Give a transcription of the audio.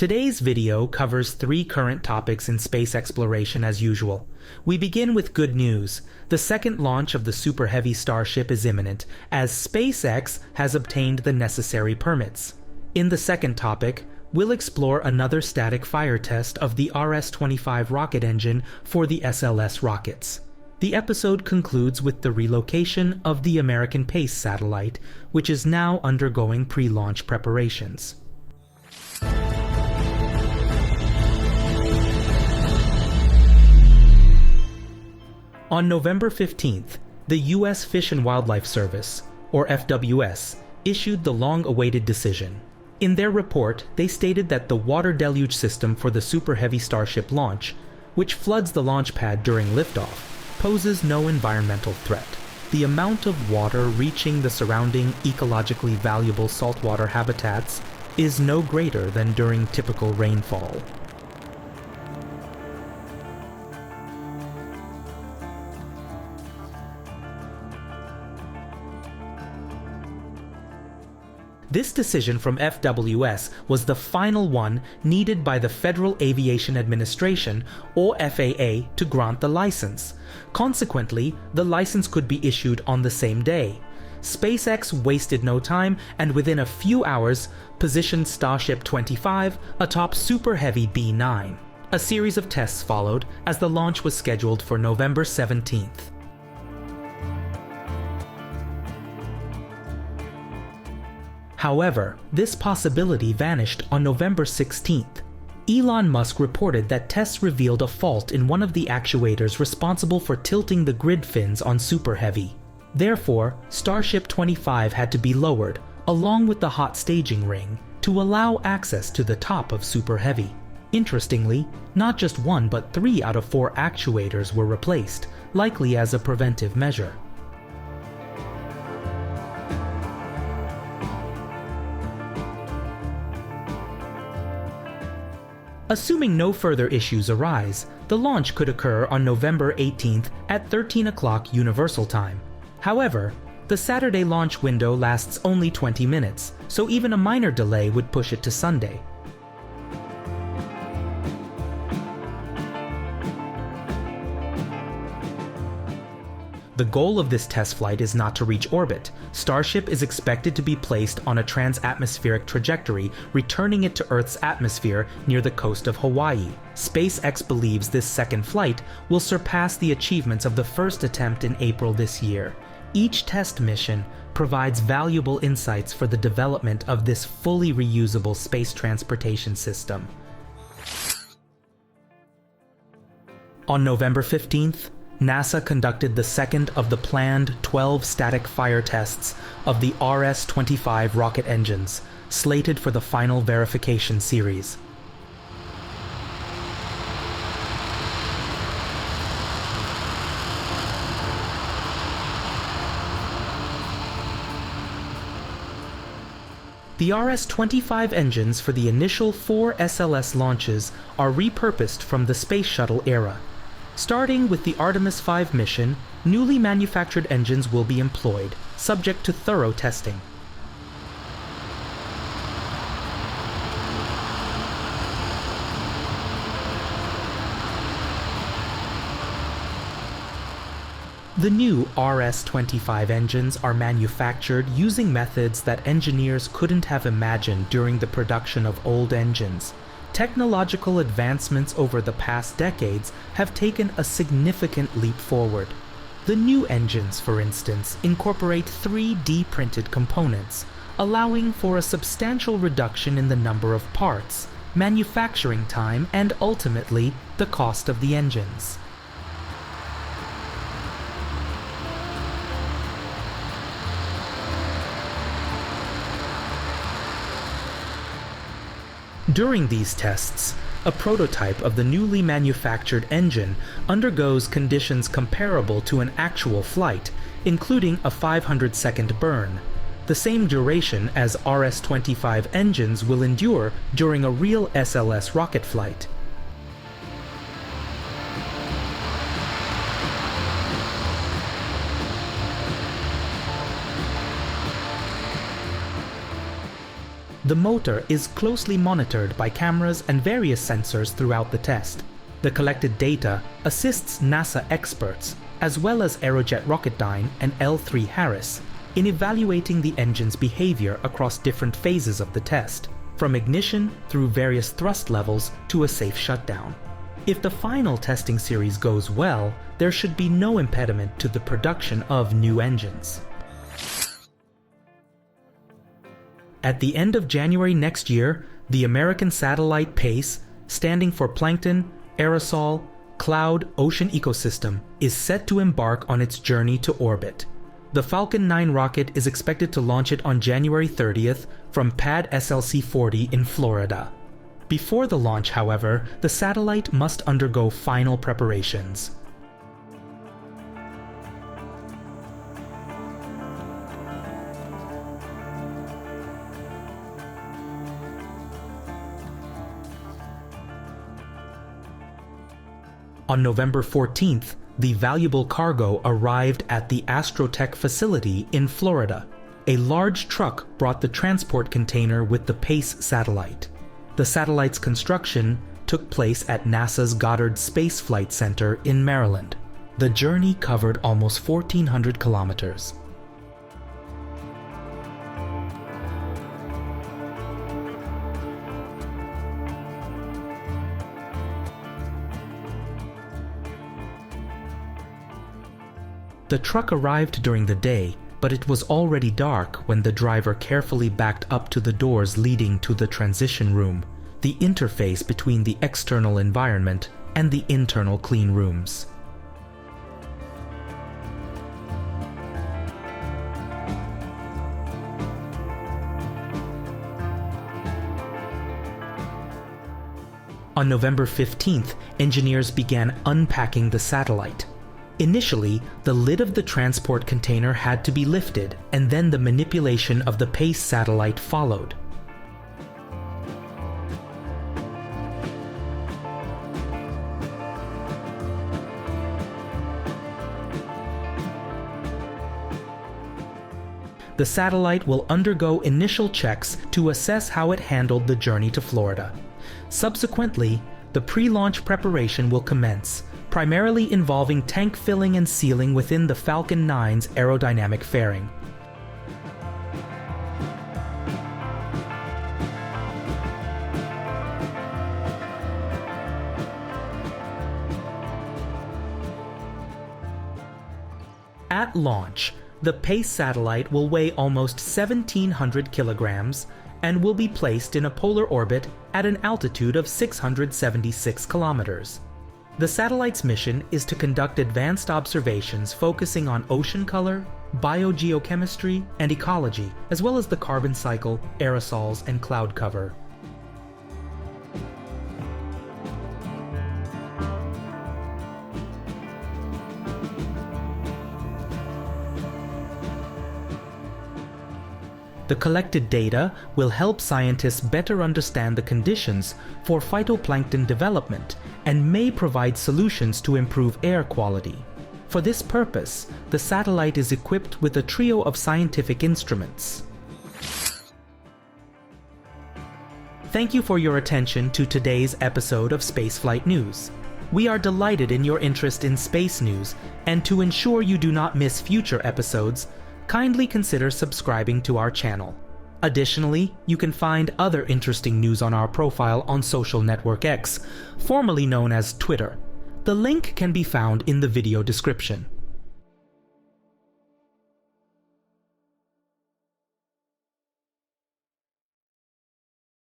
Today's video covers 3 current topics in space exploration as usual. We begin with good news. The second launch of the Super Heavy Starship is imminent, as SpaceX has obtained the necessary permits. In the second topic, we'll explore another static fire test of the RS-25 rocket engine for the SLS rockets. The episode concludes with the relocation of the American PACE satellite, which is now undergoing pre-launch preparations. On November 15th, the U.S. Fish and Wildlife Service, or FWS, issued the long-awaited decision. In their report, they stated that the water deluge system for the Super Heavy Starship launch, which floods the launch pad during liftoff, poses no environmental threat. The amount of water reaching the surrounding ecologically valuable saltwater habitats is no greater than during typical rainfall. This decision from FWS was the final one needed by the Federal Aviation Administration, or FAA, to grant the license. Consequently, the license could be issued on the same day. SpaceX wasted no time and within a few hours positioned Starship 25 atop Super Heavy B9. A series of tests followed as the launch was scheduled for November 17th. However, this possibility vanished on November 16th. Elon Musk reported that tests revealed a fault in one of the actuators responsible for tilting the grid fins on Super Heavy. Therefore, Starship 25 had to be lowered, along with the hot staging ring, to allow access to the top of Super Heavy. Interestingly, not just 1 but 3 out of 4 actuators were replaced, likely as a preventive measure. Assuming no further issues arise, the launch could occur on November 18th at 13 o'clock Universal Time. However, the Saturday launch window lasts only 20 minutes, so even a minor delay would push it to Sunday. The goal of this test flight is not to reach orbit. Starship is expected to be placed on a transatmospheric trajectory, returning it to Earth's atmosphere near the coast of Hawaii. SpaceX believes this second flight will surpass the achievements of the first attempt in April this year. Each test mission provides valuable insights for the development of this fully reusable space transportation system. On November 15th, NASA conducted the second of the planned 12 static fire tests of the RS-25 rocket engines, slated for the final verification series. The RS-25 engines for the initial 4 SLS launches are repurposed from the Space Shuttle era. Starting with the Artemis 5 mission, newly manufactured engines will be employed, subject to thorough testing. The new RS-25 engines are manufactured using methods that engineers couldn't have imagined during the production of old engines. Technological advancements over the past decades have taken a significant leap forward. The new engines, for instance, incorporate 3D printed components, allowing for a substantial reduction in the number of parts, manufacturing time, and ultimately, the cost of the engines. During these tests, a prototype of the newly manufactured engine undergoes conditions comparable to an actual flight, including a 500-second burn, the same duration as RS-25 engines will endure during a real SLS rocket flight. The motor is closely monitored by cameras and various sensors throughout the test. The collected data assists NASA experts, as well as Aerojet Rocketdyne and L3 Harris, in evaluating the engine's behavior across different phases of the test, from ignition through various thrust levels to a safe shutdown. If the final testing series goes well, there should be no impediment to the production of new engines. At the end of January next year, the American satellite PACE, standing for Plankton, Aerosol, Cloud, Ocean Ecosystem, is set to embark on its journey to orbit. The Falcon 9 rocket is expected to launch it on January 30th from Pad SLC-40 in Florida. Before the launch, however, the satellite must undergo final preparations. On November 14th, the valuable cargo arrived at the Astrotech facility in Florida. A large truck brought the transport container with the PACE satellite. The satellite's construction took place at NASA's Goddard Space Flight Center in Maryland. The journey covered almost 1,400 kilometers. The truck arrived during the day, but it was already dark when the driver carefully backed up to the doors leading to the transition room, the interface between the external environment and the internal clean rooms. On November 15th, engineers began unpacking the satellite. Initially, the lid of the transport container had to be lifted, and then the manipulation of the PACE satellite followed. The satellite will undergo initial checks to assess how it handled the journey to Florida. Subsequently, the pre-launch preparation will commence, primarily involving tank filling and sealing within the Falcon 9's aerodynamic fairing. At launch, the PACE satellite will weigh almost 1,700 kilograms and will be placed in a polar orbit at an altitude of 676 kilometers. The satellite's mission is to conduct advanced observations focusing on ocean color, biogeochemistry, and ecology, as well as the carbon cycle, aerosols, and cloud cover. The collected data will help scientists better understand the conditions for phytoplankton development and may provide solutions to improve air quality. For this purpose, the satellite is equipped with a trio of scientific instruments. Thank you for your attention to today's episode of Spaceflight News. We are delighted in your interest in space news, and to ensure you do not miss future episodes, kindly consider subscribing to our channel. Additionally, you can find other interesting news on our profile on social network X, formerly known as Twitter. The link can be found in the video description.